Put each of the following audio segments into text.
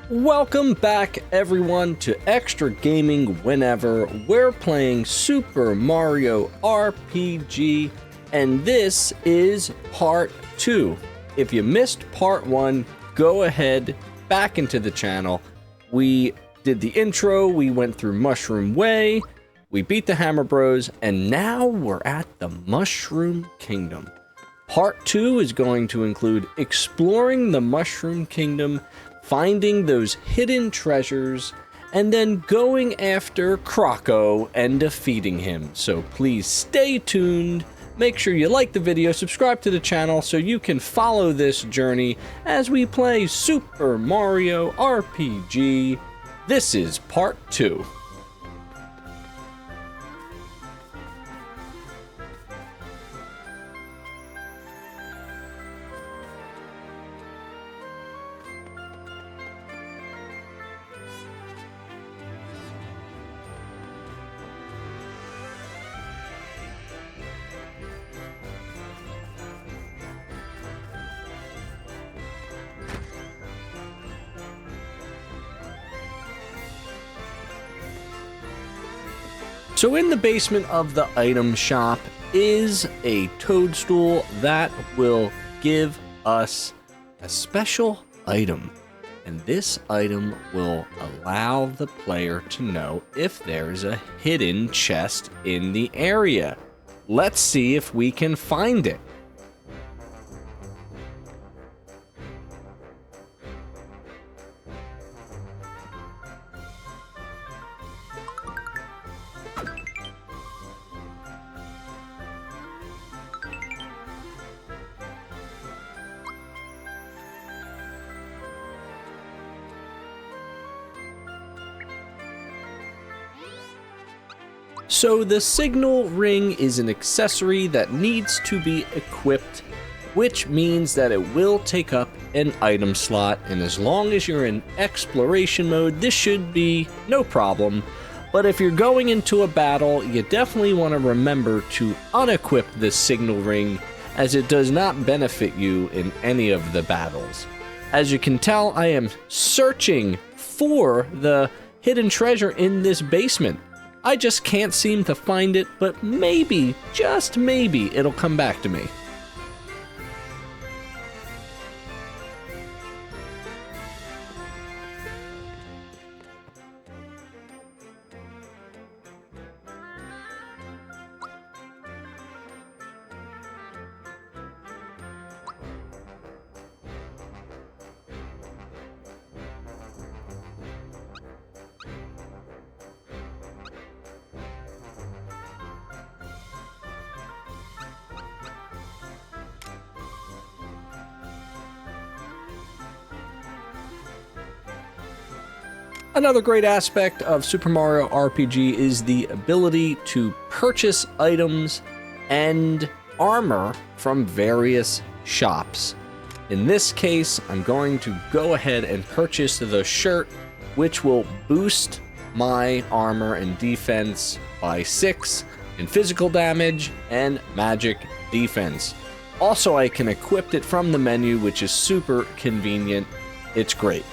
Welcome back everyone to Extra Gaming Whenever. We're playing Super Mario RPG and this is part 2. If you missed part 1, go ahead back into the channel. We did the intro, we went through Mushroom Way, we beat the Hammer Bros, and now we're at the Mushroom Kingdom. Part 2 is going to include exploring the Mushroom Kingdom, finding those hidden treasures, and then going after Croco and defeating him. So please stay tuned, make sure you like the video, subscribe to the channel so you can follow this journey as we play Super Mario RPG. This is part 2. So in the basement of the item shop is a toadstool that will give us a special item. And this item will allow the player to know if there's a hidden chest in the area. Let's see if we can find it. So the signal ring is an accessory that needs to be equipped, which means that it will take up an item slot, and as long as you're in exploration mode, this should be no problem. But if you're going into a battle, you definitely want to remember to unequip this signal ring, as it does not benefit you in any of the battles. As you can tell, I am searching for the hidden treasure in this basement. I just can't seem to find it, but maybe, just maybe, it'll come back to me. Another great aspect of Super Mario RPG is the ability to purchase items and armor from various shops. In this case, I'm going to go ahead and purchase the shirt, which will boost my armor and defense by 6 in physical damage and magic defense. Also, I can equip it from the menu, which is super convenient. It's great.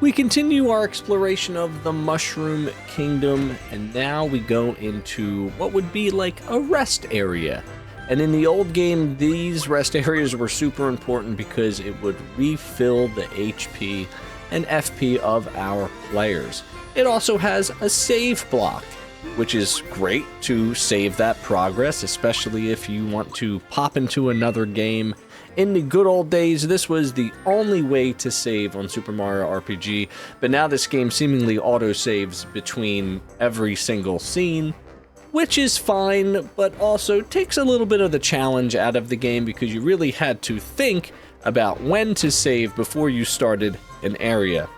We continue our exploration of the Mushroom Kingdom, and now we go into what would be like a rest area. And in the old game, these rest areas were super important because it would refill the HP and FP of our players. It also has a save block, which is great to save that progress, especially if you want to pop into another game In the good old days, this was the only way to save on Super Mario RPG, but now this game seemingly auto-saves between every single scene, which is fine, but also takes a little bit of the challenge out of the game because you really had to think about when to save before you started an area.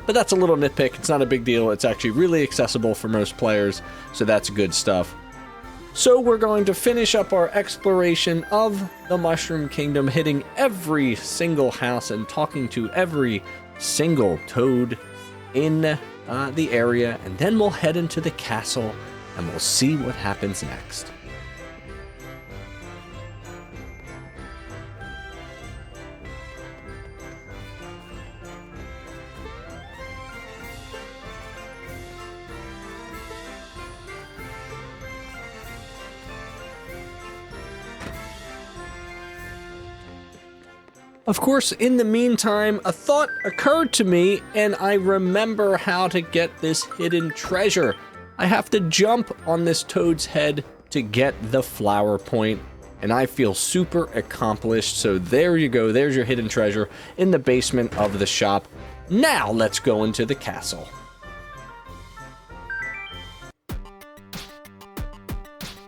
But that's a little nitpick, it's not a big deal, it's actually really accessible for most players, so that's good stuff. So we're going to finish up our exploration of the Mushroom Kingdom, hitting every single house and talking to every single toad in the area, and then we'll head into the castle and we'll see what happens next. Of course, in the meantime, a thought occurred to me, and I remember how to get this hidden treasure. I have to jump on this toad's head to get the flower point, and I feel super accomplished. So there you go, there's your hidden treasure in the basement of the shop. Now let's go into the castle.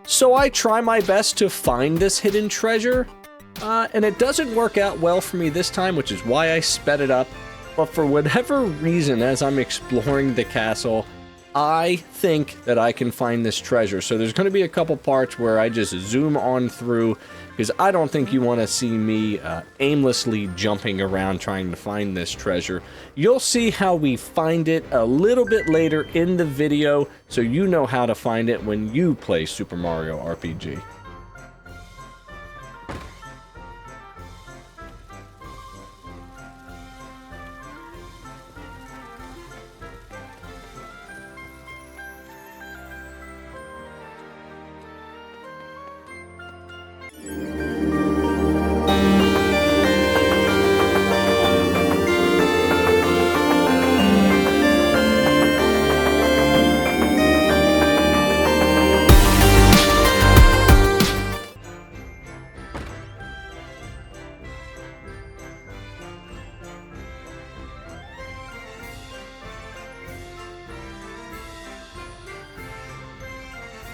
So I try my best to find this hidden treasure. And it doesn't work out well for me this time, which is why I sped it up. But for whatever reason, as I'm exploring the castle, I think that I can find this treasure. So there's going to be a couple parts where I just zoom on through, because I don't think you want to see me aimlessly jumping around trying to find this treasure. You'll see how we find it a little bit later in the video, so you know how to find it when you play Super Mario RPG.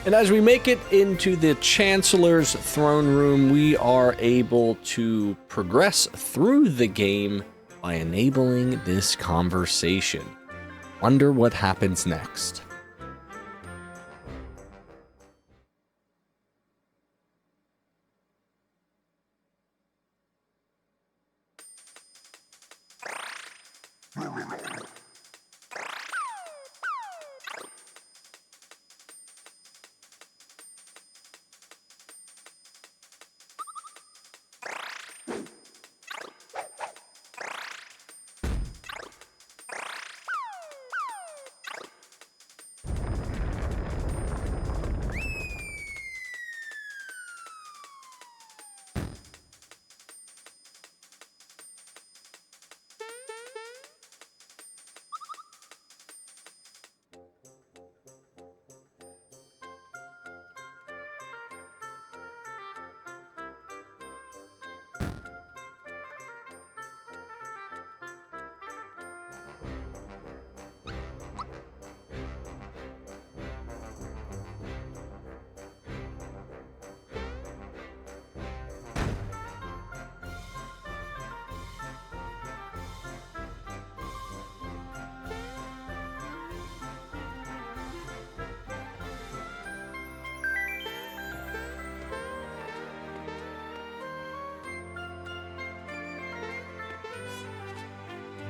And as we make it into the Chancellor's throne room, we are able to progress through the game by enabling this conversation. Wonder what happens next.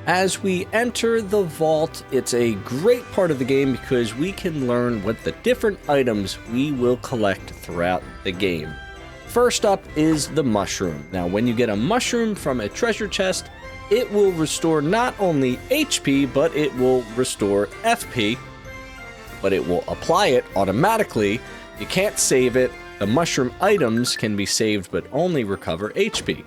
As we enter the vault, it's a great part of the game because we can learn what the different items we will collect throughout the game. First up is the mushroom. Now, when you get a mushroom from a treasure chest, it will restore not only HP, but it will restore FP, but it will apply it automatically. You can't save it. The mushroom items can be saved, but only recover HP.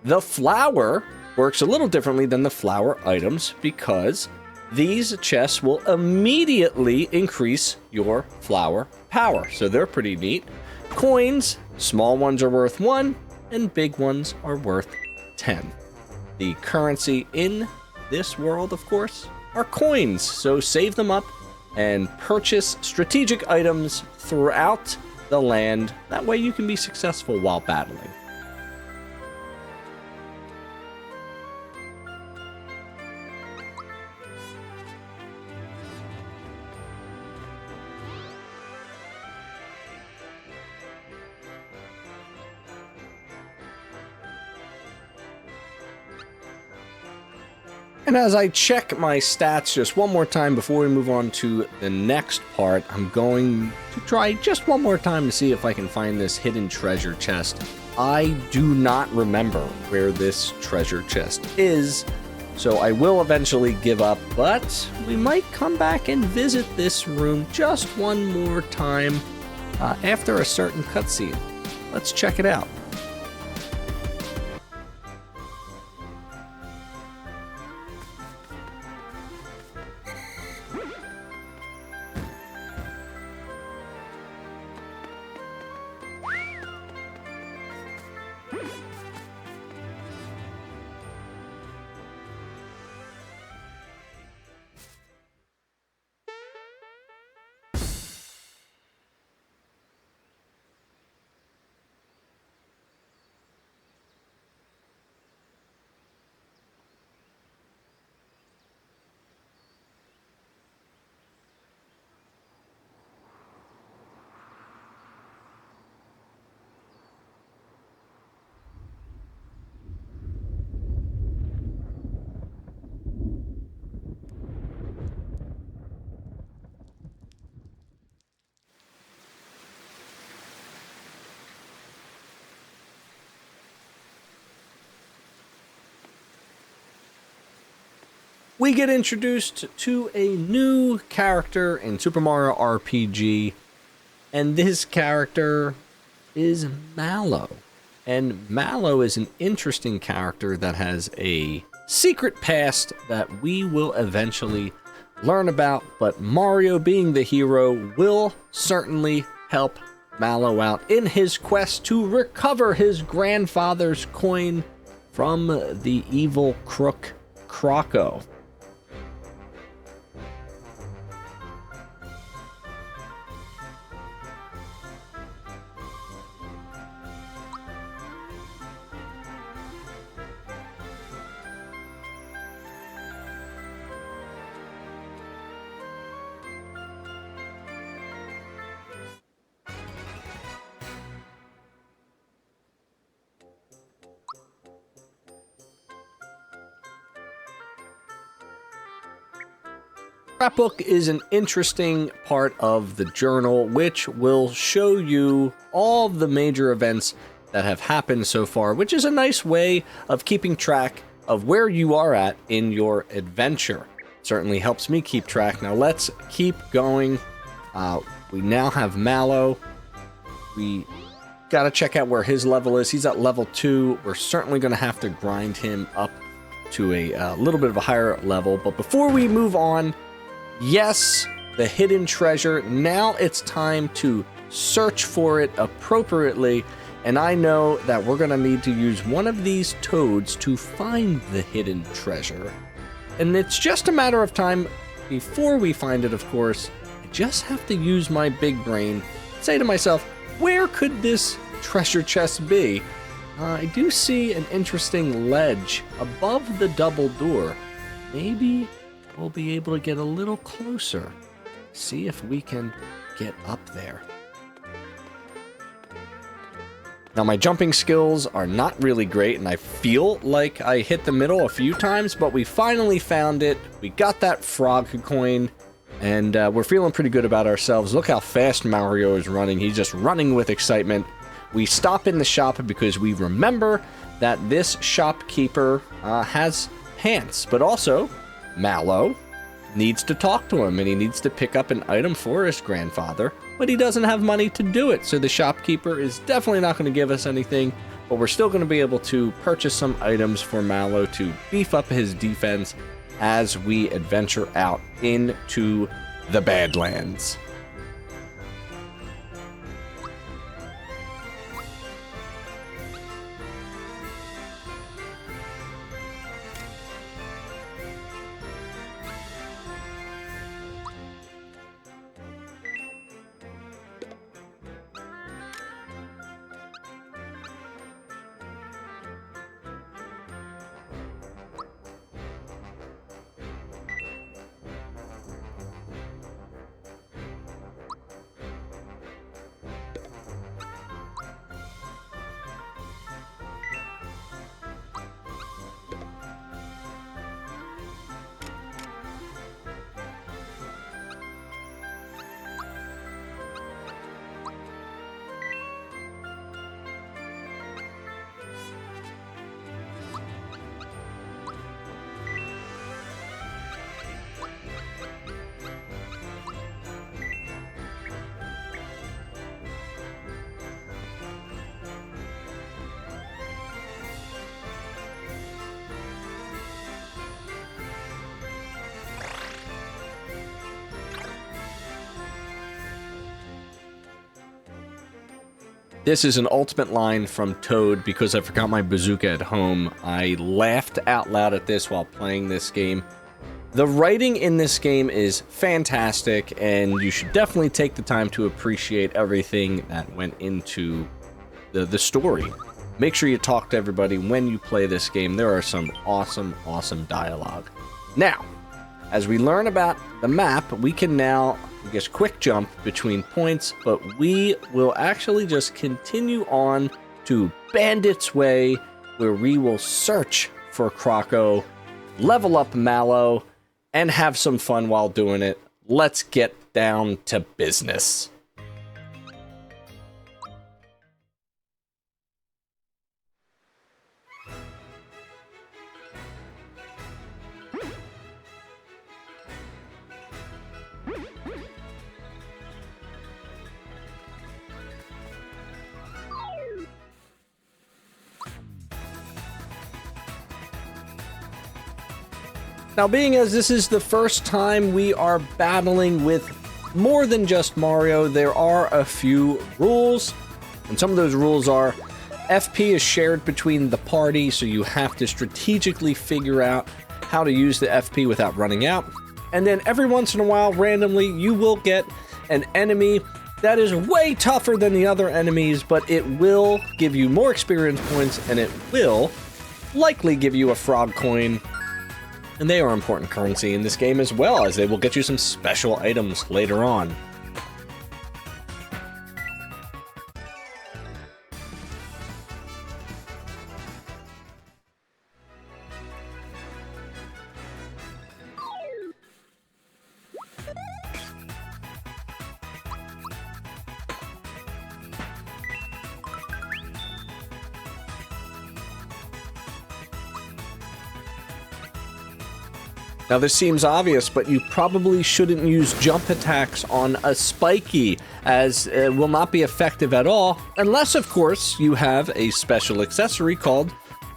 The flower works a little differently than the flower items because these chests will immediately increase your flower power. So they're pretty neat. Coins, small ones are worth 1, and big ones are worth 10. The currency in this world, of course, are coins, so save them up and purchase strategic items throughout the land. That way you can be successful while battling. And as I check my stats just one more time before we move on to the next part, I'm going to try just one more time to see if I can find this hidden treasure chest. I do not remember where this treasure chest is, so I will eventually give up, but we might come back and visit this room just one more time after a certain cutscene. Let's check it out. We get introduced to a new character in Super Mario RPG, and this character is Mallow. And Mallow is an interesting character that has a secret past that we will eventually learn about, but Mario, being the hero, will certainly help Mallow out in his quest to recover his grandfather's coin from the evil crook Croco. Scrapbook is an interesting part of the journal, which will show you all the major events that have happened so far, which is a nice way of keeping track of where you are at in your adventure. Certainly helps me keep track. Now let's keep going. We now have Mallow. We got to check out where his level is. He's at level 2. We're certainly going to have to grind him up to a little bit of a higher level. But before we move on, yes, the hidden treasure. Now it's time to search for it appropriately. And I know that we're going to need to use one of these toads to find the hidden treasure. And it's just a matter of time before we find it, of course. I just have to use my big brain, say to myself, where could this treasure chest be? I do see an interesting ledge above the double door. Maybe we'll be able to get a little closer, see if we can get up there. Now, my jumping skills are not really great, and I feel like I hit the middle a few times, but we finally found it. We got that frog coin, and we're feeling pretty good about ourselves. Look how fast Mario is running. He's just running with excitement. We stop in the shop because we remember that this shopkeeper has pants, but also Mallow needs to talk to him, and he needs to pick up an item for his grandfather, but he doesn't have money to do it, so the shopkeeper is definitely not going to give us anything, but we're still going to be able to purchase some items for Mallow to beef up his defense as we adventure out into the Badlands. This is an ultimate line from Toad because I forgot my bazooka at home. I laughed out loud at this while playing this game. The writing in this game is fantastic, and you should definitely take the time to appreciate everything that went into the story. Make sure you talk to everybody when you play this game. There are some awesome, awesome dialogue. Now, as we learn about the map, we can now, I guess, quick jump between points, but we will actually just continue on to Bandit's Way, where we will search for Croco, level up Mallow, and have some fun while doing it. Let's get down to business. Now, being as this is the first time we are battling with more than just Mario, there are a few rules, and some of those rules are FP is shared between the party, so you have to strategically figure out how to use the FP without running out, and then every once in a while, randomly, you will get an enemy that is way tougher than the other enemies, but it will give you more experience points, and it will likely give you a frog coin. And they are important currency in this game as well, as they will get you some special items later on. Now this seems obvious, but you probably shouldn't use jump attacks on a spiky, as it will not be effective at all, unless of course you have a special accessory called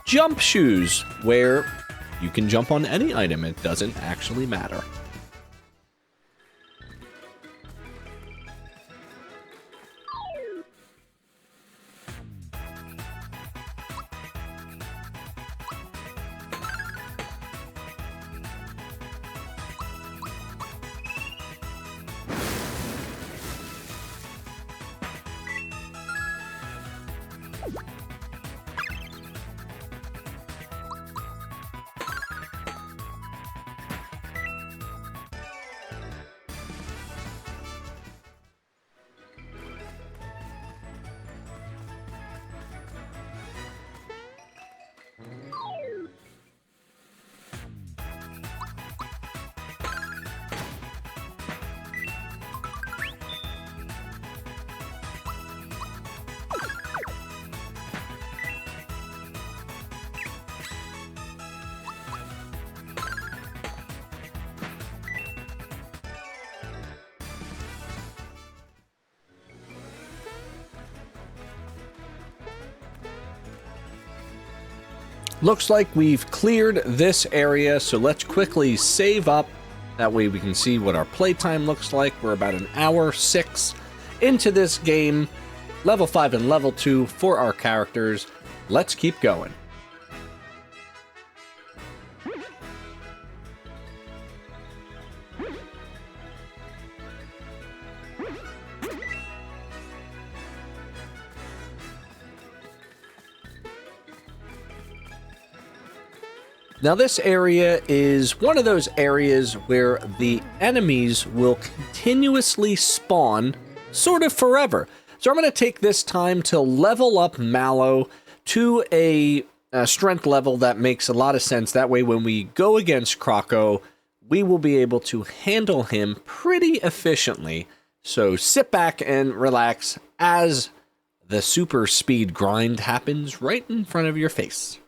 jump shoes, where you can jump on any item, it doesn't actually matter. Looks like we've cleared this area, so let's quickly save up. That way we can see what our playtime looks like. We're about an hour 6 into this game. Level 5 and level 2 for our characters. Let's keep going. Now this area is one of those areas where the enemies will continuously spawn sort of forever. So I'm going to take this time to level up Mallow to a strength level that makes a lot of sense. That way when we go against Croco, we will be able to handle him pretty efficiently. So sit back and relax as the super speed grind happens right in front of your face.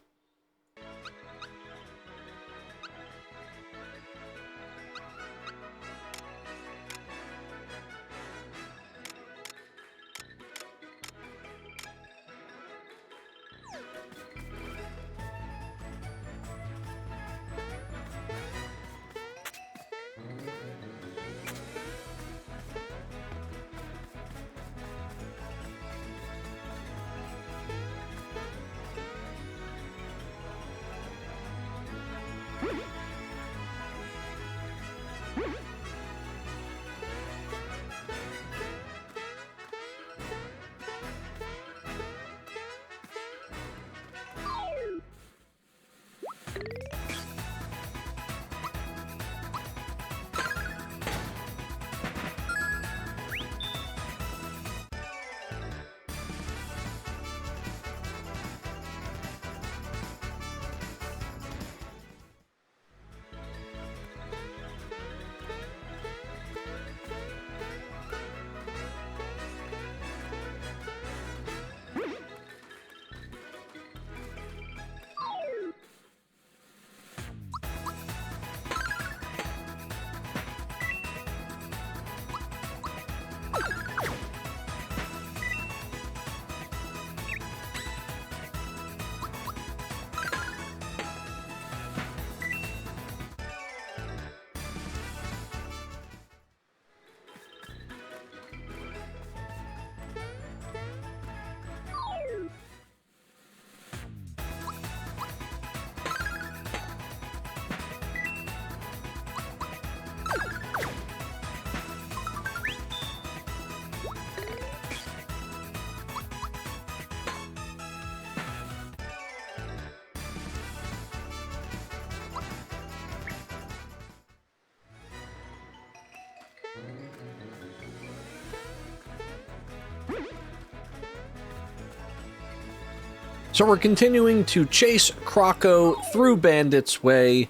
So we're continuing to chase Croco through Bandit's way,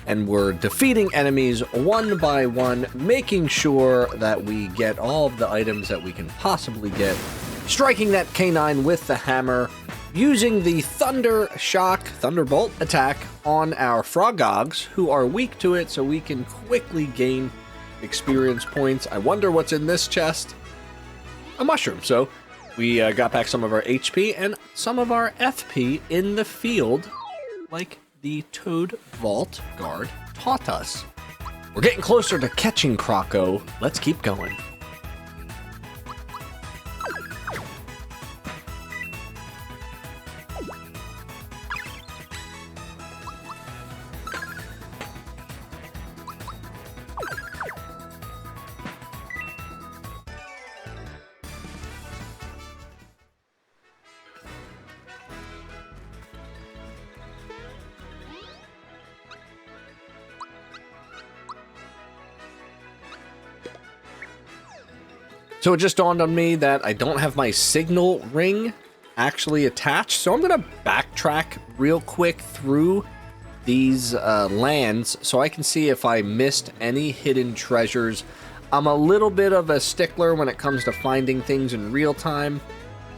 and we're defeating enemies one by one, making sure that we get all of the items that we can possibly get, striking that canine with the hammer, using the Thunderbolt attack on our Frogogs, who are weak to it, so we can quickly gain experience points. I wonder what's in this chest. A mushroom. So we got back some of our HP and some of our FP in the field, like the Toad Vault guard taught us. We're getting closer to catching Croco. Let's keep going. So it just dawned on me that I don't have my signal ring actually attached, so I'm going to backtrack real quick through these lands so I can see if I missed any hidden treasures. I'm a little bit of a stickler when it comes to finding things in real time,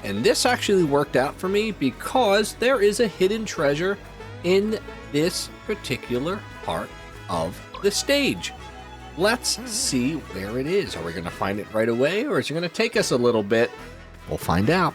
and this actually worked out for me because there is a hidden treasure in this particular part of the stage. Let's see where it is. Are we going to find it right away, or is it going to take us a little bit? We'll find out.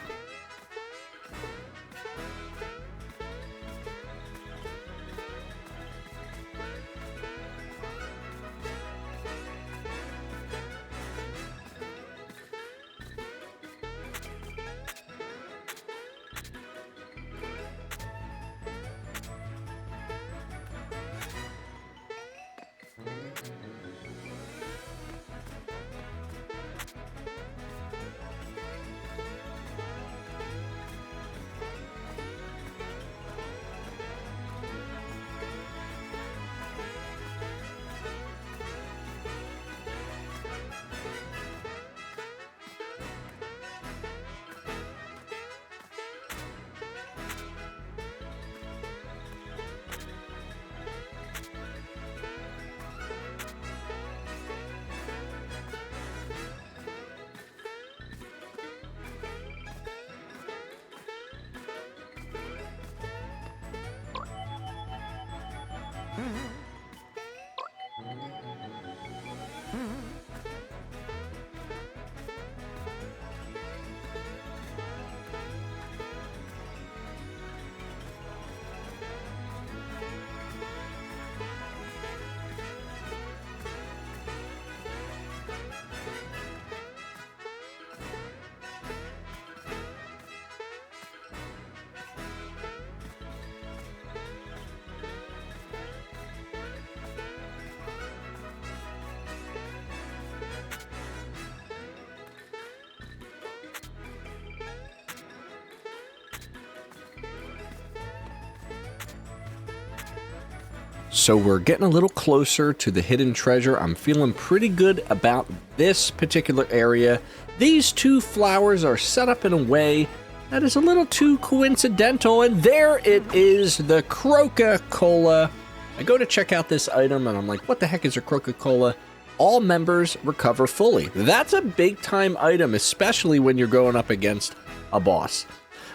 So we're getting a little closer to the hidden treasure. I'm feeling pretty good about this particular area. These two flowers are set up in a way that is a little too coincidental, and there it is, the Croco-Cola. I go to check out this item and I'm like, what the heck is a Croco-Cola? All members recover fully. That's a big time item, especially when you're going up against a boss.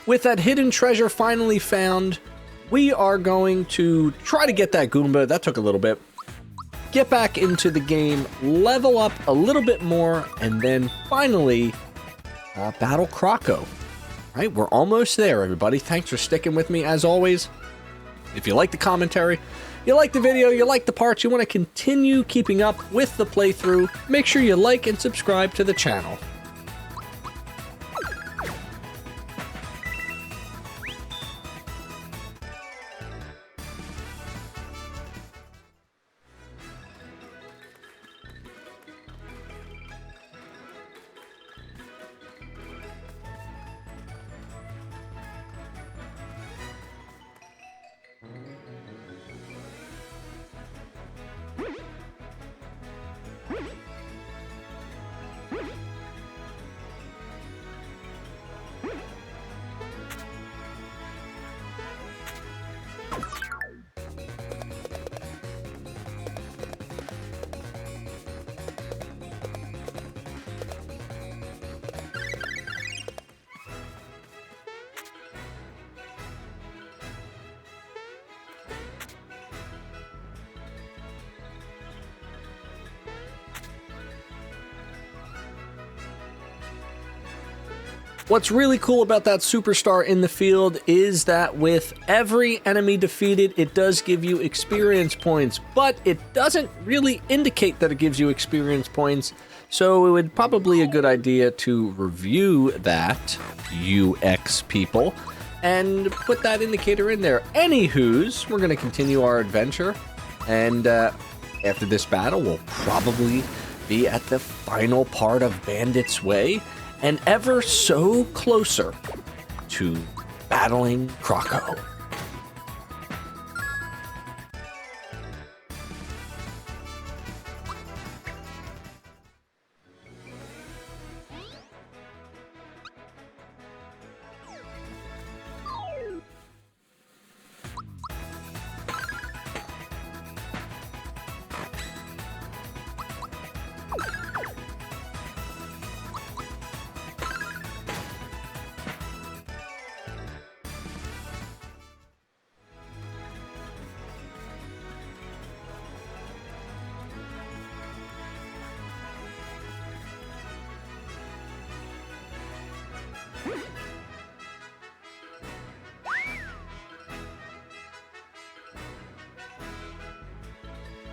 With that hidden treasure finally found, we are going to try to get that Goomba. That took a little bit. Get back into the game, level up a little bit more, and then finally battle Croco. Right, we're almost there, everybody. Thanks for sticking with me as always. If you like the commentary, you like the video, you like the parts, you want to continue keeping up with the playthrough, make sure you like and subscribe to the channel. What's really cool about that superstar in the field is that with every enemy defeated, it does give you experience points, but it doesn't really indicate that it gives you experience points. So it would probably a good idea to review that, UX people, and put that indicator in there. Anywho's, we're going to continue our adventure, and after this battle, we'll probably be at the final part of Bandit's Way, and ever so closer to battling Croco.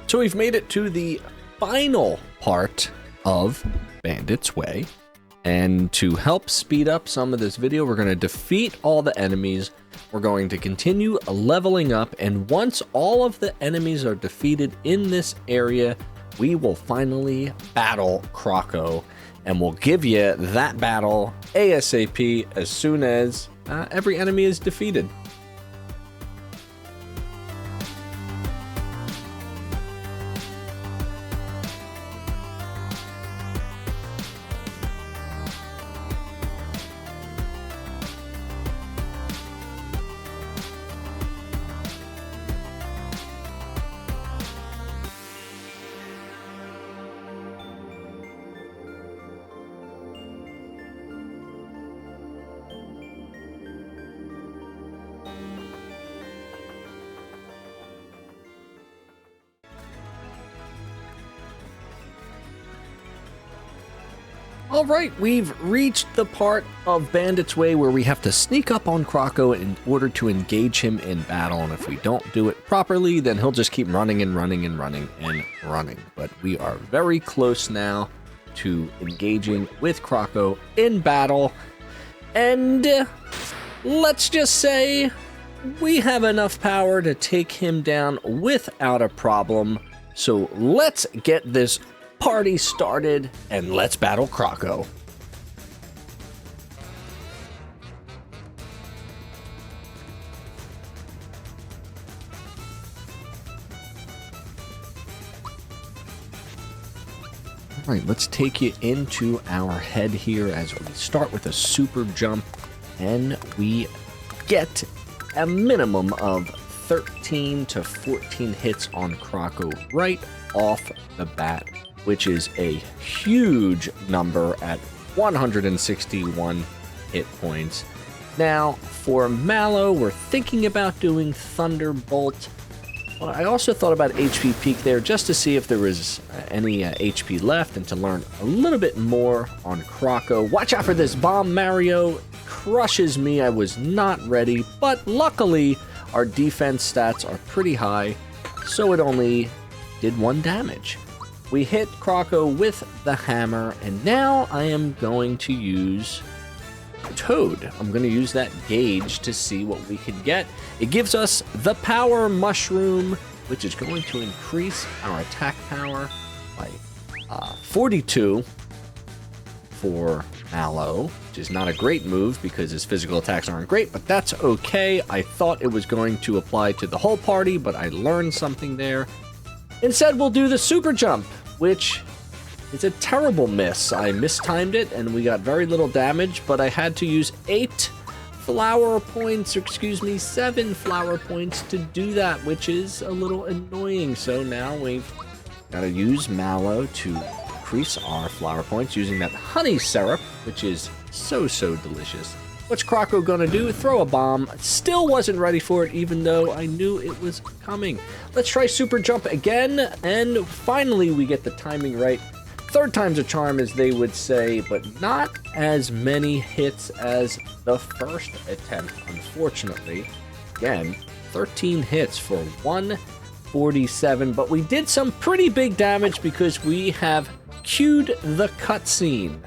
So we've made it to the final part of Bandit's Way, and to help speed up some of this video, we're going to defeat all the enemies. We're going to continue leveling up, and once all of the enemies are defeated in this area, we will finally battle Croco, and we'll give you that battle ASAP as soon as every enemy is defeated. All right, we've reached the part of Bandit's Way where we have to sneak up on Croco in order to engage him in battle, and if we don't do it properly, then he'll just keep running and running and running and running. But we are very close now to engaging with Croco in battle, and let's just say we have enough power to take him down without a problem. So let's get this party started, and let's battle Croco. All right, let's take you into our head here as we start with a super jump, and we get a minimum of 13 to 14 hits on Croco right off the bat, which is a huge number at 161 hit points. Now, for Mallow, we're thinking about doing Thunderbolt. Well, I also thought about HP Peak there just to see if there was any HP left and to learn a little bit more on Croco. Watch out for this bomb, Mario. Crushes me. I was not ready, but luckily our defense stats are pretty high, so it only did 1 damage. We hit Croco with the hammer, and now I am going to use Toad. I'm going to use that gauge to see what we can get. It gives us the Power Mushroom, which is going to increase our attack power by 42 for Mallow, which is not a great move because his physical attacks aren't great, but that's okay. I thought it was going to apply to the whole party, but I learned something there. Instead, we'll do the super jump, which is a terrible miss. I mistimed it, and we got very little damage, but I had to use 7 flower points to do that, which is a little annoying. So now we've got to use Mallow to increase our flower points using that honey syrup, which is so delicious. What's Croco gonna do? Throw a bomb. Still wasn't ready for it, even though I knew it was coming. Let's try super jump again, and finally we get the timing right. third time's a charm, as they would say, but not as many hits as the first attempt, unfortunately. Again, 13 hits for 147, but we did some pretty big damage because we have cued the cutscene.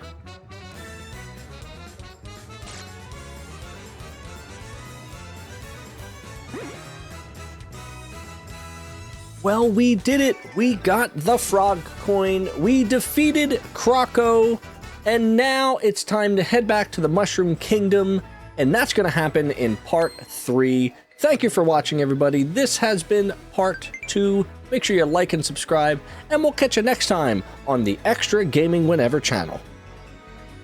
Well, we did it. We got the frog coin. We defeated Croco. And now it's time to head back to the Mushroom Kingdom. And that's going to happen in part 3. Thank you for watching, everybody. This has been part 2. Make sure you like and subscribe. And we'll catch you next time on the Extra Gaming Whenever channel.